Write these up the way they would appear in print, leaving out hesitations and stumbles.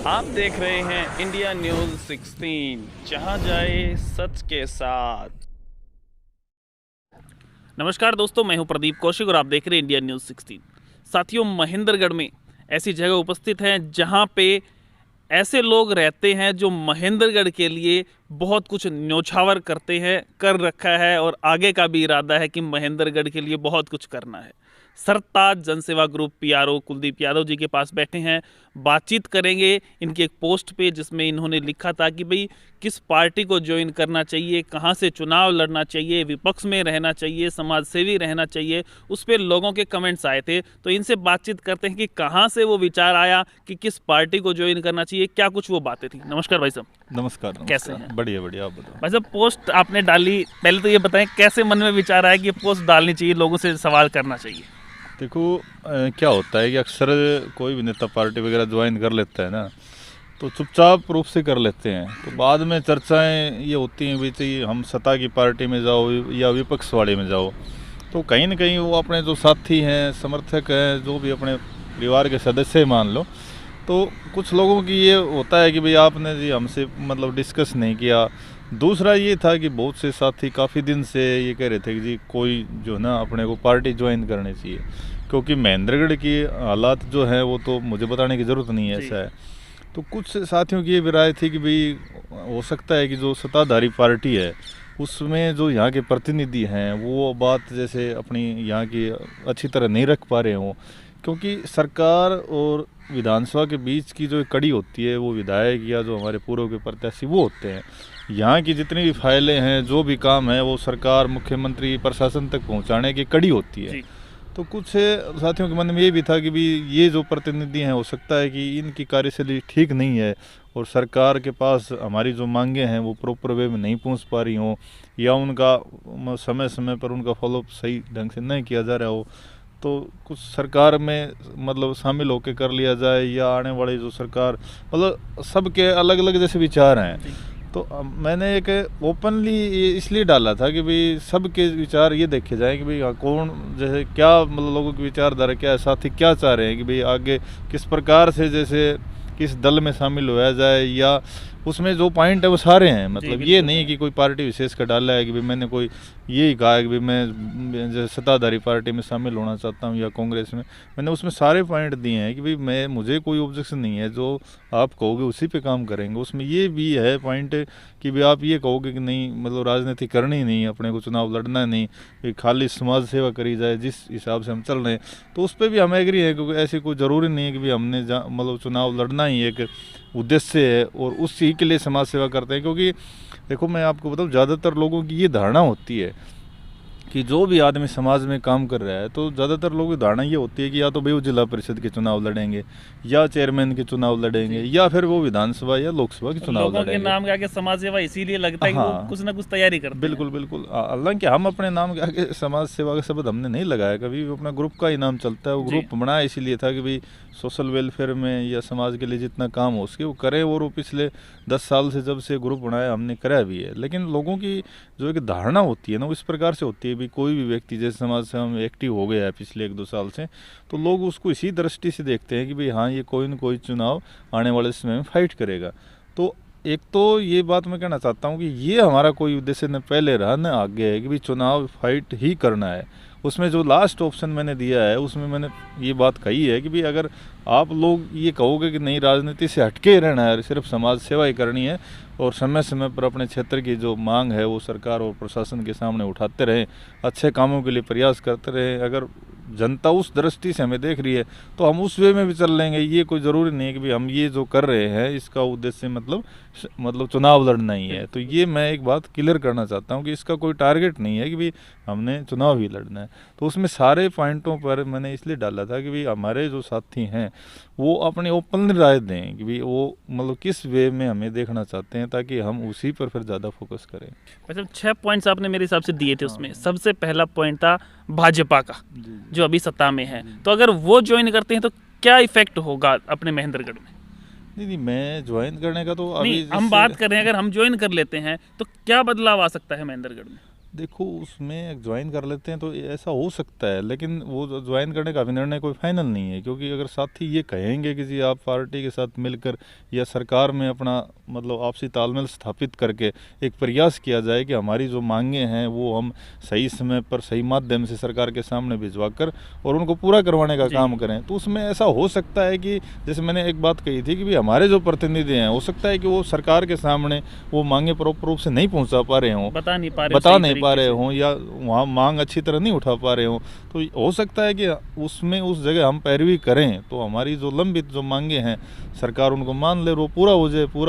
आप देख रहे हैं इंडिया न्यूज 16, जहां जाए सच के साथ। नमस्कार दोस्तों, मैं हूं प्रदीप कौशिक और आप देख रहे हैं इंडिया न्यूज 16। साथियों, महेंद्रगढ़ में ऐसी जगह उपस्थित हैं जहां पे ऐसे लोग रहते हैं जो महेंद्रगढ़ के लिए बहुत कुछ न्योछावर करते हैं, कर रखा है और आगे का भी इरादा है कि महेंद्रगढ़ के लिए बहुत कुछ करना है। सरताज जनसेवा ग्रुप पीआरओ कुलदीप यादव जी के पास बैठे हैं, बातचीत करेंगे इनकी एक पोस्ट पे जिसमें इन्होंने लिखा था कि भाई किस पार्टी को ज्वाइन करना चाहिए, कहां से चुनाव लड़ना चाहिए, विपक्ष में रहना चाहिए, समाज सेवी रहना चाहिए। उस पर लोगों के कमेंट्स आए थे, तो इनसे बातचीत करते हैं कि कहां से वो विचार आया कि किस पार्टी को ज्वाइन करना चाहिए, क्या कुछ वो बातें थी। नमस्कार भाई साहब। नमस्कार। कैसे हैं? बढ़िया बढ़िया, आप बताओ। भाई साहब, पोस्ट आपने डाली, पहले तो ये बताएं कैसे मन में विचार आया कि ये पोस्ट डालनी चाहिए, लोगों से सवाल करना चाहिए। देखो, क्या होता है कि अक्सर कोई भी नेता पार्टी वगैरह ज्वाइन कर लेता है ना, तो चुपचाप रूप से कर लेते हैं, तो बाद में चर्चाएं ये होती हैं भाई हम सत्ता की पार्टी में जाओ या विपक्ष वाले में जाओ, तो कहीं ना कहीं वो अपने जो साथी हैं, समर्थक हैं, जो भी अपने परिवार के सदस्य मान लो, तो कुछ लोगों की ये होता है कि भाई आपने जी हमसे मतलब डिस्कस नहीं किया। दूसरा ये था कि बहुत से साथी काफ़ी दिन से ये कह रहे थे कि जी कोई जो है ना अपने को पार्टी ज्वाइन करनी चाहिए, क्योंकि महेंद्रगढ़ की हालात जो है वो तो मुझे बताने की ज़रूरत नहीं है, ऐसा है। तो कुछ साथियों की ये भी राय थी कि भाई हो सकता है कि जो सत्ताधारी पार्टी है उसमें जो यहाँ के प्रतिनिधि हैं वो बात जैसे अपनी यहाँ की अच्छी तरह नहीं रख पा रहे हों, क्योंकि सरकार और विधानसभा के बीच की जो कड़ी होती है वो विधायक या जो हमारे पूर्व के प्रत्याशी वो होते हैं। यहाँ की जितनी भी फाइलें हैं, जो भी काम है, वो सरकार, मुख्यमंत्री, प्रशासन तक पहुँचाने की कड़ी होती है। तो कुछ साथियों के मन में ये भी था कि भी ये जो प्रतिनिधि हैं हो सकता है कि इनकी कार्यशैली ठीक नहीं है और सरकार के पास हमारी जो मांगे हैं वो प्रॉपर वे में नहीं पहुंच पा रही हों, या उनका समय समय पर उनका फॉलोअप सही ढंग से नहीं किया जा रहा हो, तो कुछ सरकार में मतलब शामिल होकर कर लिया जाए, या आने वाली जो सरकार, मतलब सबके अलग अलग जैसे विचार हैं। तो मैंने एक ओपनली इसलिए डाला था कि भाई सबके विचार ये देखे जाएं कि भाई कौन जैसे क्या मतलब लोगों की विचारधारा क्या है, साथी क्या चाह रहे हैं कि भाई आगे किस प्रकार से जैसे किस दल में शामिल होया जाए, या उसमें जो पॉइंट है वो सारे हैं। मतलब ये नहीं है कि कोई पार्टी विशेष का डाला है कि भाई मैंने कोई यही कहा है कि भाई मैं जैसे सत्ताधारी पार्टी में शामिल होना चाहता हूँ या कांग्रेस में। मैंने उसमें सारे पॉइंट दिए हैं कि भाई मुझे कोई ऑब्जेक्शन नहीं है, जो आप कहोगे उसी पे काम करेंगे। उसमें ये भी है पॉइंट कि भाई आप ये कहोगे कि नहीं मतलब राजनीति करनी नहीं, अपने को चुनाव लड़ना नहीं, खाली समाज सेवा करी जाए, जिस हिसाब से हम चल रहे हैं तो उस पर भी हम एग्री है, क्योंकि ऐसी कोई ज़रूरी नहीं है कि भाई हमने मतलब चुनाव लड़ना ही एक उद्देश्य है और उसी के लिए समाज सेवा करते हैं। क्योंकि देखो, मैं आपको बताऊँ, ज़्यादातर लोगों की ये धारणा होती है कि जो भी आदमी समाज में काम कर रहा है, तो ज़्यादातर लोगों की धारणा ये होती है कि या तो भाई वो जिला परिषद के चुनाव लड़ेंगे, या चेयरमैन के चुनाव लड़ेंगे, या फिर वो विधानसभा या लोकसभा के चुनाव लड़ेंगे। लोगों के नाम के आगे समाज सेवा इसीलिए लगता है कि वो कुछ ना कुछ तैयारी करते हैं। बिल्कुल बिल्कुल। हालांकि हम अपने नाम के आगे समाज सेवा का शब्द हमने नहीं लगाया कभी, अपना ग्रुप का ही नाम चलता है। वो ग्रुप बनाया इसीलिए था कि भाई सोशल वेलफेयर में या समाज के लिए जितना काम हो सके वो करें, और वो पिछले 10 साल से जब से ग्रुप बनाया हमने कराया भी है। लेकिन लोगों की जो एक धारणा होती है ना, वो इस प्रकार से होती है भी कोई भी व्यक्ति जैसे समाज से हम एक्टिव हो गया है पिछले 1-2 साल से, तो लोग उसको इसी दृष्टि से देखते हैं कि भाई हाँ, ये कोई न कोई चुनाव आने वाले समय में फाइट करेगा। तो एक तो ये बात मैं कहना चाहता हूँ कि ये हमारा कोई उद्देश्य न पहले रहा न आगे है कि भाई चुनाव फाइट ही करना है। उसमें जो लास्ट ऑप्शन मैंने दिया है उसमें मैंने ये बात कही है कि भाई अगर आप लोग ये कहोगे कि नहीं राजनीति से हटके रहना है, सिर्फ समाज सेवा ही करनी है, और समय समय पर अपने क्षेत्र की जो मांग है वो सरकार और प्रशासन के सामने उठाते रहें, अच्छे कामों के लिए प्रयास करते रहें, अगर जनता उस दृष्टि से हमें देख रही है तो हम उस वे में भी चल लेंगे। ये कोई ज़रूरी नहीं है कि भाई हम ये जो कर रहे हैं इसका उद्देश्य मतलब चुनाव लड़ना ही है। तो ये मैं एक बात क्लियर करना चाहता हूँ कि इसका कोई टारगेट नहीं है कि भाई हमने चुनाव ही लड़ना है। तो उसमें सारे पॉइंटों पर मैंने इसलिए डाला था कि भाई हमारे जो साथी हैं वो अपनी ओपन राय दें कि भाई वो मतलब किस वे में हमें देखना चाहते हैं, ताकि हम उसी पर फिर ज़्यादा फोकस करें। मतलब 6 पॉइंट्स आपने मेरे हिसाब से दिए थे। उसमें सबसे पहला पॉइंट था भाजपा का, जो अभी सत्ता में है, तो अगर वो ज्वाइन करते हैं तो क्या इफेक्ट होगा अपने महेंद्रगढ़ में? नहीं, मैं ज्वाइन करने का तो अभी हम बात कर रहे हैं, अगर हम ज्वाइन कर लेते हैं तो क्या बदलाव आ सकता है महेंद्रगढ़ में? देखो उसमें ज्वाइन कर लेते हैं तो ऐसा हो सकता है, लेकिन वो ज्वाइन करने का भी निर्णय कोई फाइनल नहीं है, क्योंकि अगर साथी ये कहेंगे कि जी आप पार्टी के साथ मिलकर या सरकार में अपना मतलब आपसी तालमेल स्थापित करके एक प्रयास किया जाए कि हमारी जो मांगे हैं वो हम सही समय पर सही माध्यम से सरकार के सामने भिजवा कर और उनको पूरा करवाने का काम करें, तो उसमें ऐसा हो सकता है कि जैसे मैंने एक बात कही थी कि भाई हमारे जो प्रतिनिधि हैं हो सकता है कि वो सरकार के सामने वो मांगे प्रॉपर रूप से नहीं पहुंचा पा रहे हों, बता नहीं पा रहे हों या वहाँ मांग अच्छी तरह नहीं उठा पा रहे हों, तो हो सकता है कि उसमें उस जगह हम पैरवी करें तो हमारी जो लंबित जो मांगे हैं सरकार उनको मान ले, वो पूरा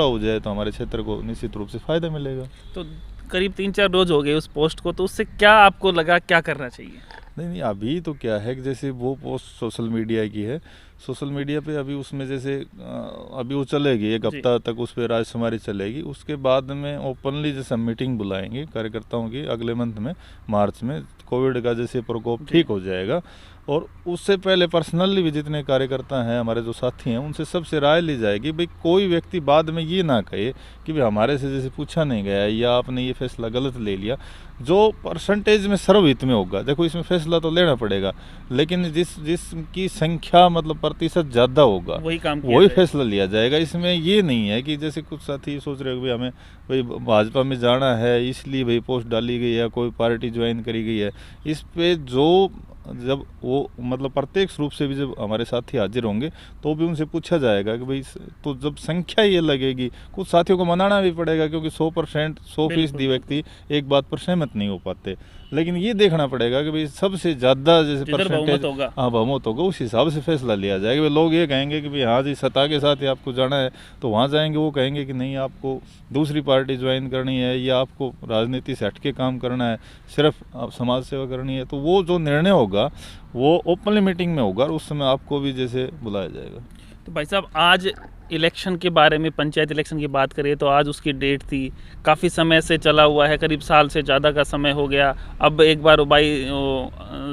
हो जाए तो हमारे क्षेत्र को निश्चित रूप से फ़ायदा मिलेगा। तो करीब 3-4 रोज हो गए उस पोस्ट को, तो उससे क्या आपको लगा क्या करना चाहिए? नहीं अभी तो क्या है कि जैसे वो पोस्ट सोशल मीडिया की है, सोशल मीडिया पे अभी उसमें जैसे अभी वो चलेगी एक हफ्ता तक उस पर राजकुमारी चलेगी, उसके बाद में ओपनली जैसे मीटिंग बुलाएंगे कार्यकर्ताओं की अगले मंथ में मार्च में, कोविड का जैसे प्रकोप ठीक हो जाएगा, और उससे पहले पर्सनली भी जितने कार्यकर्ता हैं हमारे जो साथी हैं उनसे सबसे राय ली जाएगी भाई कोई व्यक्ति बाद में ये ना कहे कि भाई हमारे से जैसे पूछा नहीं गया या आपने ये फैसला गलत ले लिया, जो परसेंटेज में सर्वहित में होगा। देखो इसमें फैसला तो लेना पड़ेगा, लेकिन जिसकी संख्या मतलब प्रतिशत ज़्यादा होगा वही फैसला लिया जाएगा। इसमें ये नहीं है कि जैसे कुछ साथी सोच रहे हो भाई हमें भाई भाजपा में जाना है इसलिए भाई पोस्ट डाली गई है, कोई पार्टी ज्वाइन करी गई है, इस पे जो जब वो मतलब प्रत्यक्ष रूप से भी जब हमारे साथी हाजिर होंगे तो भी उनसे पूछा जाएगा कि भाई तो जब संख्या ये लगेगी, कुछ साथियों को मनाना भी पड़ेगा क्योंकि 100% व्यक्ति एक बात पर सहमत नहीं हो पाते, लेकिन ये देखना पड़ेगा कि भाई सबसे ज़्यादा जैसे परसेंटेज बहुमत होगा उस हिसाब से फैसला लिया जाएगा। भाई लोग ये कहेंगे कि भाई हाँ जी सत्ता के साथ ही आपको जाना है तो वहाँ जाएंगे, वो कहेंगे कि नहीं आपको दूसरी पार्टी ज्वाइन करनी है या आपको राजनीति से हटके काम करना है, सिर्फ आप समाज सेवा करनी है, तो वो जो निर्णय होगा वो ओपनली मीटिंग में होगा और उस समय आपको भी जैसे बुलाया जाएगा। तो भाई साहब आज इलेक्शन के बारे में, पंचायत इलेक्शन की बात करें तो आज उसकी डेट थी, काफ़ी समय से चला हुआ है, करीब साल से ज़्यादा का समय हो गया। अब एक बार भाई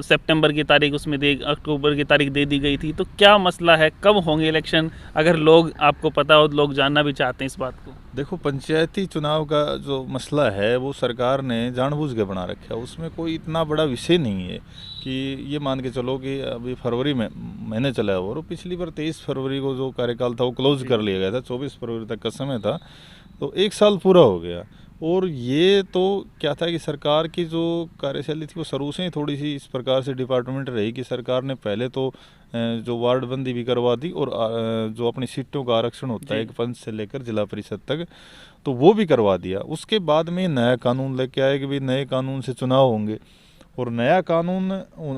सितंबर की तारीख उसमें अक्टूबर की तारीख दे दी गई थी, तो क्या मसला है, कब होंगे इलेक्शन? अगर लोग आपको पता हो, लोग जानना भी चाहते हैं इस बात को। देखो पंचायती चुनाव का जो मसला है वो सरकार ने जानबूझ के बना रखा है, उसमें कोई इतना बड़ा विषय नहीं है कि ये मान के चलो कि अभी फरवरी में महीने चला है और पिछली बार 23 फरवरी को जो कार्यकाल था वो क्लोज कर लिया गया था, 24 फरवरी तक का समय था, तो एक साल पूरा हो गया। और ये तो क्या था कि सरकार की जो कार्यशैली थी वो शुरू से ही थोड़ी सी इस प्रकार से डिपार्टमेंट रही कि सरकार ने पहले तो जो वार्ड बंदी भी करवा दी और जो अपनी सीटों का आरक्षण होता है एक पंच से लेकर जिला परिषद तक, तो वो भी करवा दिया। उसके बाद में नया कानून लेके आए कि भाई नए कानून से चुनाव होंगे, और नया कानून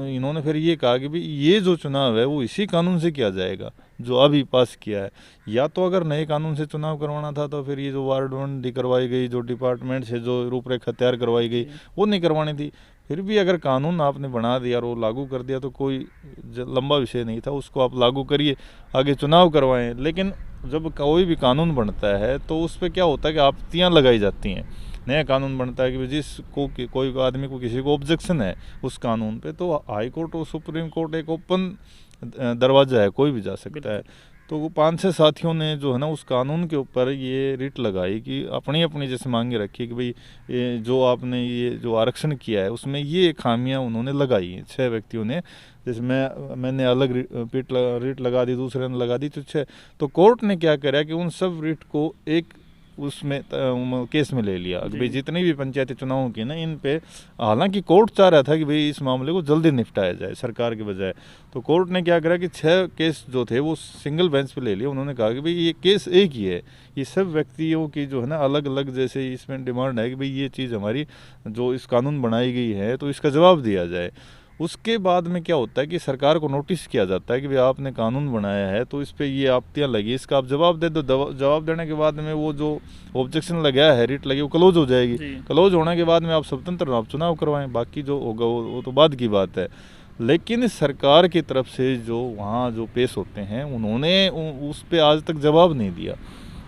इन्होंने फिर ये कहा कि भाई ये जो चुनाव है वो इसी कानून से किया जाएगा जो अभी पास किया है। या तो अगर नए कानून से चुनाव करवाना था तो फिर ये जो वार्ड बंदी करवाई गई, जो डिपार्टमेंट से जो रूपरेखा तैयार करवाई गई वो नहीं करवानी थी। फिर भी अगर कानून आपने बना दिया और वो लागू कर दिया तो कोई लंबा विषय नहीं था, उसको आप लागू करिए, आगे चुनाव करवाएं। लेकिन जब कोई भी कानून बनता है तो उस पर क्या होता है कि आपत्तियाँ लगाई जाती हैं। नया कानून बनता है कि जिसको कोई आदमी को किसी को ऑब्जेक्शन है उस कानून पे, तो हाई कोर्ट और सुप्रीम कोर्ट एक ओपन दरवाज़ा है, कोई भी जा सकता है। तो वो 5-6 साथियों ने जो है ना उस कानून के ऊपर ये रिट लगाई कि अपनी अपनी जैसे मांगे रखी कि भाई ये जो आपने ये जो आरक्षण किया है उसमें ये खामियां उन्होंने लगाई हैं 6 व्यक्तियों ने। जैसे मैंने अलग रिट लगा दी, दूसरे ने लगा दी, तो 6। तो कोर्ट ने क्या करा कि उन सब रिट को एक उसमें केस में ले लिया कि भाई जितनी भी पंचायती चुनावों की ना इन पे, हालांकि कोर्ट चाह रहा था कि भाई इस मामले को जल्दी निपटाया जाए सरकार के बजाय, तो कोर्ट ने क्या करा कि 6 केस जो थे वो सिंगल बेंच पे ले लिए। उन्होंने कहा कि भाई ये केस एक ही है, ये सब व्यक्तियों की जो है ना अलग अलग जैसे इसमें डिमांड है कि भाई ये चीज़ हमारी जो इस कानून बनाई गई है तो इसका जवाब दिया जाए। उसके बाद में क्या होता है कि सरकार को नोटिस किया जाता है कि भाई आपने कानून बनाया है तो इस पे ये आपत्तियाँ लगी, इसका आप जवाब दे दो। जवाब देने के बाद में वो जो ऑब्जेक्शन लगाया है, रिट लगी, वो क्लोज हो जाएगी। क्लोज होने के बाद में आप स्वतंत्र आप चुनाव करवाएं, बाकी जो होगा वो तो बाद की बात है। लेकिन सरकार की तरफ से जो वहाँ जो पेश होते हैं उन्होंने उस पर आज तक जवाब नहीं दिया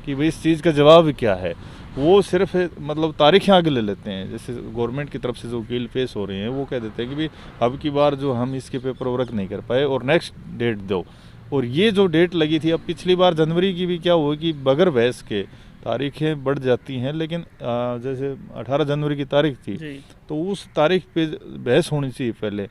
कि भाई इस चीज़ का जवाब क्या है। वो सिर्फ मतलब तारीखें आगे ले लेते हैं। जैसे गवर्नमेंट की तरफ से जो वकील पेश हो रहे हैं वो कह देते हैं कि भाई अब की बार जो हम इसके पेपर वर्क नहीं कर पाए और नेक्स्ट डेट दो। और ये जो डेट लगी थी अब पिछली बार जनवरी की भी क्या हुआ कि बगैर बहस के तारीखें बढ़ जाती हैं, लेकिन जैसे 18 जनवरी की तारीख थी जी। तो उस तारीख पे बहस होनी चाहिए पहले,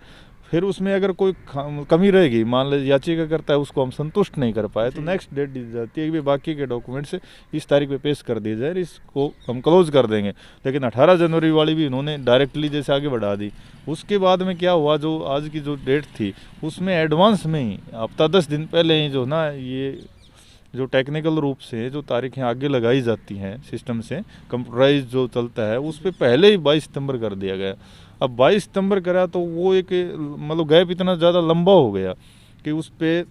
फिर उसमें अगर कोई कमी रहेगी, मान लीजिए याचिका करता है उसको हम संतुष्ट नहीं कर पाए, तो जी। नेक्स्ट डेट दी जाती है कि बाकी के डॉक्यूमेंट्स इस तारीख पे पेश कर दिए जाए, इसको हम क्लोज कर देंगे। लेकिन 18 जनवरी वाली भी इन्होंने डायरेक्टली जैसे आगे बढ़ा दी। उसके बाद में क्या हुआ, जो आज की जो डेट थी उसमें एडवांस में ही हफ्ता 10 दिन पहले ही जो ना ये जो टेक्निकल रूप से जो तारीखें आगे लगाई जाती हैं सिस्टम से, कंप्यूटराइज जो चलता है, उस पर पहले ही 22 सितंबर कर दिया गया। अब 22 सितंबर करा तो वो एक मतलब गैप इतना ज़्यादा लंबा हो गया कि उस पर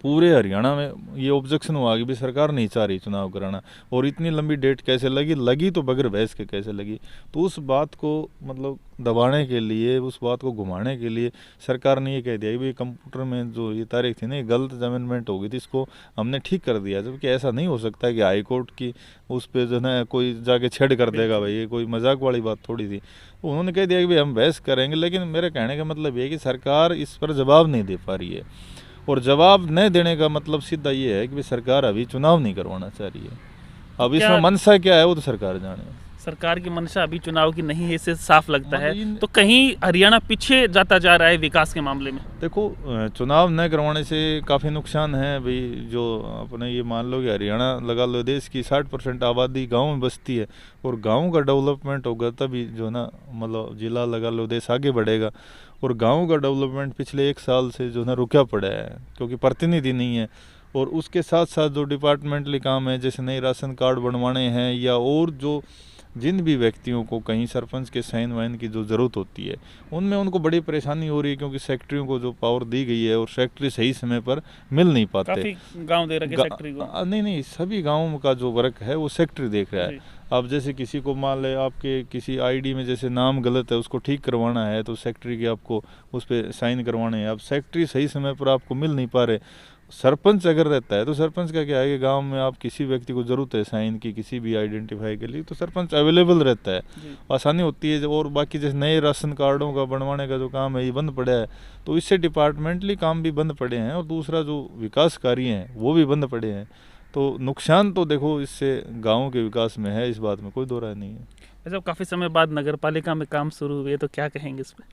पूरे हरियाणा में ये ऑब्जेक्शन हुआ कि भाई सरकार नहीं चाह रही चुनाव कराना, और इतनी लंबी डेट कैसे लगी तो बगैर बहस के कैसे लगी। तो उस बात को मतलब दबाने के लिए, उस बात को घुमाने के लिए सरकार ने ये कह दिया कि भाई कंप्यूटर में जो ये तारीख थी ना, ये गलत अमेंडमेंट हो गई थी, इसको हमने ठीक कर दिया। जबकि ऐसा नहीं हो सकता है कि हाई कोर्ट की उस पर जो है कोई जाके छेड़ कर देगा, भाई ये कोई मजाक वाली बात थोड़ी थी। तो उन्होंने कह दिया कि भाई हम बहस करेंगे, लेकिन मेरे कहने का मतलब ये है कि सरकार इस पर जवाब नहीं दे पा रही है, और जवाब नहीं देने का मतलब सीधा ये है कि भाई सरकार अभी चुनाव नहीं करवाना चाह रही है। अब इसमें मनसा क्या है वो तो सरकार जाने। सरकार की मंशा अभी चुनाव की नहीं है, इससे साफ लगता है। मतलब तो कहीं हरियाणा पीछे जाता जा रहा है विकास के मामले में। देखो, चुनाव न करवाने से काफ़ी नुकसान है भाई। जो अपने ये मान लो कि हरियाणा लगा लो, देश की 60% आबादी गांव में बसती है, और गांव का डेवलपमेंट होगा तभी जो ना मतलब जिला लगा लो देश आगे बढ़ेगा। और गांव का डेवलपमेंट पिछले 1 साल से जो ना रुका पड़ा है, क्योंकि प्रतिनिधि नहीं है। और उसके साथ साथ जो डिपार्टमेंटली काम है, जैसे नए राशन कार्ड बनवाने हैं, या और जो जिन भी व्यक्तियों को कहीं सरपंच के साइन वाइन की जो ज़रूरत होती है, उनमें उनको बड़ी परेशानी हो रही है, क्योंकि सेक्रेटरियों को जो पावर दी गई है और सेक्रेटरी सही समय पर मिल नहीं पाते। काफी गांव दे रखे सेक्रेटरी को। नहीं, सभी गाँव का जो वर्क है वो सेक्रेटरी देख रहा है। अब जैसे किसी को मान ले आपके किसी आईडी में जैसे नाम गलत है, उसको ठीक करवाना है, तो सेक्रेटरी के आपको उस पर साइन करवाने हैं। अब सेक्रेटरी सही समय पर आपको मिल नहीं पा रहे। सरपंच अगर रहता है तो सरपंच का क्या है कि गांव में आप किसी व्यक्ति को ज़रूरत है साइन की किसी भी आइडेंटिफाई के लिए, तो सरपंच अवेलेबल रहता है, आसानी होती है। और बाकी जैसे नए राशन कार्डों का बनवाने का जो काम है ये बंद पड़ा है, तो इससे डिपार्टमेंटली काम भी बंद पड़े हैं, और दूसरा जो विकास कार्य हैं वो भी बंद पड़े हैं। तो नुकसान तो देखो इससे गाँव के विकास में है, इस बात में कोई दो राय नहीं है। वैसे काफ़ी समय बाद नगर पालिका में काम शुरू हुए, तो क्या कहेंगे इस पर?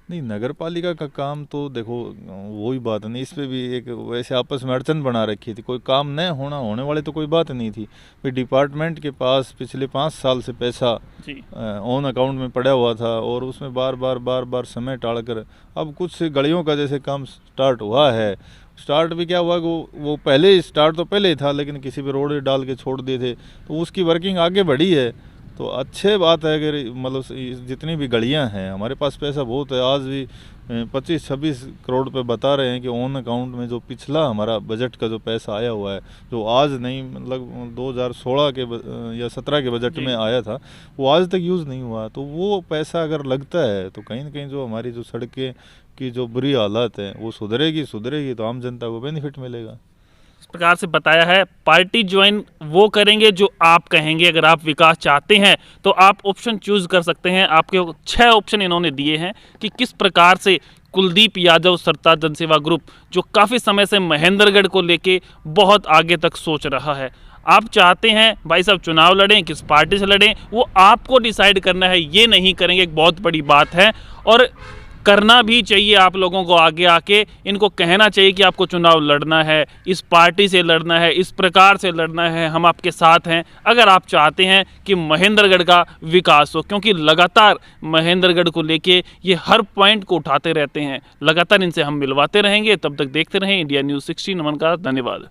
नहीं, नगर पालिका का काम तो देखो वही बात नहीं, इस पे भी एक वैसे आपस में अड़चन बना रखी थी। कोई काम न होने वाले तो कोई बात नहीं थी। फिर डिपार्टमेंट के पास पिछले 5 साल से पैसा ऑन अकाउंट में पड़ा हुआ था, और उसमें बार बार समय टाल कर अब कुछ गलियों का जैसे काम स्टार्ट हुआ है। स्टार्ट भी क्या हुआ कि वो पहले स्टार्ट तो पहले ही था, लेकिन किसी भी रोड डाल के छोड़ दिए थे, तो उसकी वर्किंग आगे बढ़ी है। तो अच्छे बात है अगर मतलब जितनी भी गलियां हैं, हमारे पास पैसा बहुत है। आज भी 25-26 करोड़ पे बता रहे हैं कि ऑन अकाउंट में जो पिछला हमारा बजट का जो पैसा आया हुआ है, जो आज नहीं मतलब 2016 के या 17 के बजट में आया था, वो आज तक यूज़ नहीं हुआ। तो वो पैसा अगर लगता है तो कहीं ना कहीं जो हमारी जो सड़कें की जो बुरी हालत है वो सुधरेगी तो आम जनता को बेनिफिट मिलेगा। इस प्रकार से बताया है। पार्टी ज्वाइन वो करेंगे जो आप कहेंगे। अगर आप विकास चाहते हैं तो आप ऑप्शन चूज कर सकते हैं। आपके 6 ऑप्शन इन्होंने दिए हैं कि किस प्रकार से कुलदीप यादव सरताज जनसेवा ग्रुप, जो काफ़ी समय से महेंद्रगढ़ को लेके बहुत आगे तक सोच रहा है, आप चाहते हैं भाई साहब चुनाव लड़ें, किस पार्टी से लड़ें, वो आपको डिसाइड करना है। ये नहीं करेंगे, एक बहुत बड़ी बात है, और करना भी चाहिए आप लोगों को। आगे आके इनको कहना चाहिए कि आपको चुनाव लड़ना है, इस पार्टी से लड़ना है, इस प्रकार से लड़ना है, हम आपके साथ हैं अगर आप चाहते हैं कि महेंद्रगढ़ का विकास हो। क्योंकि लगातार महेंद्रगढ़ को लेके ये हर पॉइंट को उठाते रहते हैं। लगातार इनसे हम मिलवाते रहेंगे। तब तक देखते रहें इंडिया न्यूज़ 16। नमन का धन्यवाद।